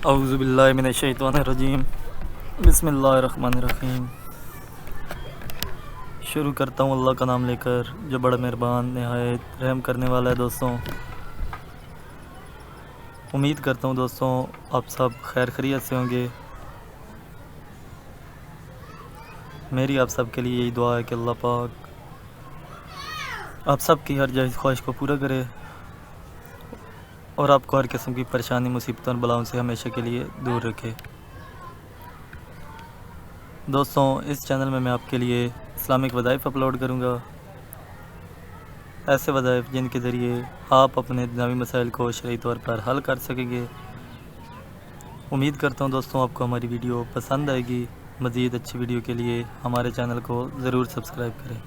اعوذ باللہ من الشیطان الرجیم، بسم اللہ الرحمن الرحیم۔ شروع کرتا ہوں اللہ کا نام لے کر جو بڑا مہربان نہایت رحم کرنے والا ہے۔ دوستوں، امید کرتا ہوں دوستوں آپ سب خیر خیریت سے ہوں گے۔ میری آپ سب کے لیے یہی دعا ہے کہ اللہ پاک آپ سب کی ہر جائز خواہش کو پورا کرے اور آپ کو ہر قسم کی پریشانی، مصیبتوں اور بلاؤں سے ہمیشہ کے لیے دور رکھے۔ دوستوں، اس چینل میں آپ کے لیے اسلامک وظائف اپلوڈ کروں گا، ایسے وظائف جن کے ذریعے آپ اپنے دنیاوی مسائل کو شرعی طور پر حل کر سکیں گے۔ امید کرتا ہوں دوستوں آپ کو ہماری ویڈیو پسند آئے گی۔ مزید اچھی ویڈیو کے لیے ہمارے چینل کو ضرور سبسکرائب کریں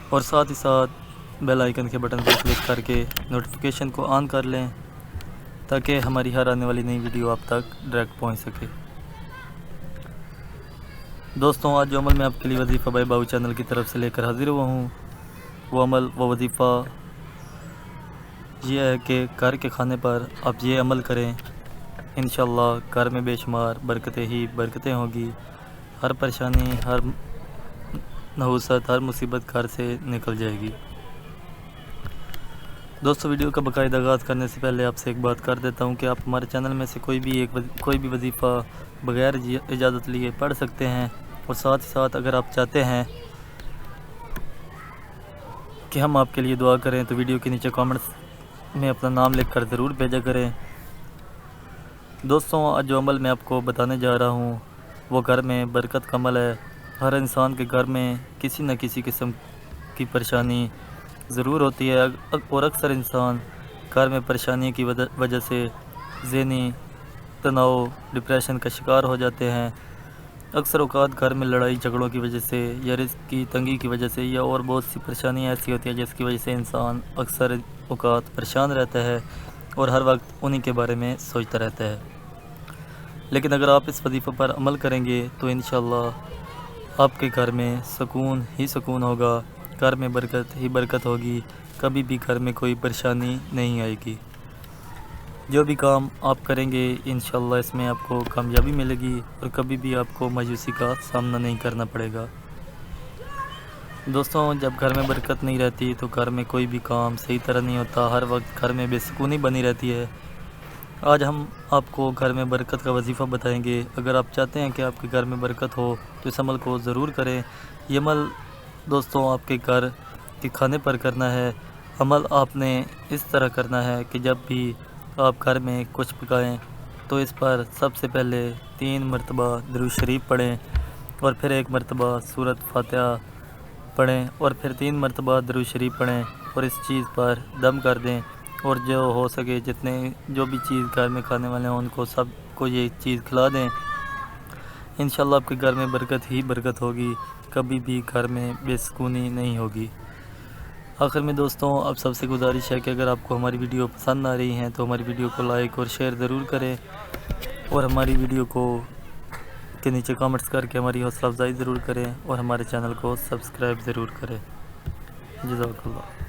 اور ساتھ ہی ساتھ بیل آئیکن کے بٹن پر کلک کر کے نوٹیفیکیشن کو آن کر لیں تاکہ ہماری ہر آنے والی نئی ویڈیو آپ تک ڈائریکٹ پہنچ سکے۔ دوستوں، آج جو عمل میں آپ کے لیے وظیفہ بھائی باؤ چینل کی طرف سے لے کر حاضر ہوا ہوں، وہ عمل وہ وظیفہ یہ ہے کہ گھر کے کھانے پر آپ یہ عمل کریں، انشاءاللہ گھر میں بے شمار برکتیں ہی برکتیں ہوں گی۔ ہر پریشانی، ہر نحوست، ہر مصیبت گھر سے نکل جائے گی۔ دوستو، ویڈیو کا باقاعدہ آغاز کرنے سے پہلے آپ سے ایک بات کر دیتا ہوں کہ آپ ہمارے چینل میں سے کوئی بھی وظیفہ بغیر اجازت لیے پڑھ سکتے ہیں، اور ساتھ ہی ساتھ اگر آپ چاہتے ہیں کہ ہم آپ کے لیے دعا کریں تو ویڈیو کے نیچے کامنٹس میں اپنا نام لکھ کر ضرور بھیجا کریں۔ دوستوں، آج جو عمل میں آپ کو بتانے جا رہا ہوں وہ گھر میں برکت کا عمل ہے۔ ہر انسان کے گھر میں کسی نہ کسی قسم کی پریشانی ضرور ہوتی ہے، اور اکثر انسان گھر میں پریشانی کی وجہ سے ذہنی تناؤ، ڈپریشن کا شکار ہو جاتے ہیں۔ اکثر اوقات گھر میں لڑائی جھگڑوں کی وجہ سے یا رزق کی تنگی کی وجہ سے یا اور بہت سی پریشانیاں ایسی ہوتی ہیں جس کی وجہ سے انسان اکثر اوقات پریشان رہتا ہے اور ہر وقت انہی کے بارے میں سوچتا رہتا ہے۔ لیکن اگر آپ اس وظیفہ پر عمل کریں گے تو انشاءاللہ آپ کے گھر میں سکون ہی سکون ہوگا، گھر میں برکت ہی برکت ہوگی، کبھی بھی گھر میں کوئی پریشانی نہیں آئے گی۔ جو بھی کام آپ کریں گے انشاءاللہ اس میں آپ کو کامیابی ملے گی اور کبھی بھی آپ کو مایوسی کا سامنا نہیں کرنا پڑے گا۔ دوستوں، جب گھر میں برکت نہیں رہتی تو گھر میں کوئی بھی کام صحیح طرح نہیں ہوتا، ہر وقت گھر میں بے سکونی بنی رہتی ہے۔ آج ہم آپ کو گھر میں برکت کا وظیفہ بتائیں گے۔ اگر آپ چاہتے ہیں کہ آپ کے گھر میں برکت ہو تو اس عمل کو ضرور کریں۔ یہ عمل دوستوں آپ کے گھر کے کھانے پر کرنا ہے۔ عمل آپ نے اس طرح کرنا ہے کہ جب بھی آپ گھر میں کچھ پکائیں تو اس پر سب سے پہلے 3 مرتبہ درود شریف پڑھیں، اور پھر 1 مرتبہ سورۃ فاتحہ پڑھیں، اور پھر 3 مرتبہ درود شریف پڑھیں، اور اس چیز پر دم کر دیں، اور جو ہو سکے جو بھی چیز گھر میں کھانے والے ہیں ان کو سب کو یہ چیز کھلا دیں۔ انشاءاللہ آپ کے گھر میں برکت ہی برکت ہوگی، کبھی بھی گھر میں بے سکونی نہیں ہوگی۔ آخر میں دوستوں آپ سب سے گزارش ہے کہ اگر آپ کو ہماری ویڈیو پسند آ رہی ہیں تو ہماری ویڈیو کو لائک اور شیئر ضرور کریں، اور ہماری ویڈیو کو کے نیچے کامنٹس کر کے ہماری حوصلہ افزائی ضرور کریں، اور ہمارے چینل کو سبسکرائب ضرور کریں۔ جزاک اللہ۔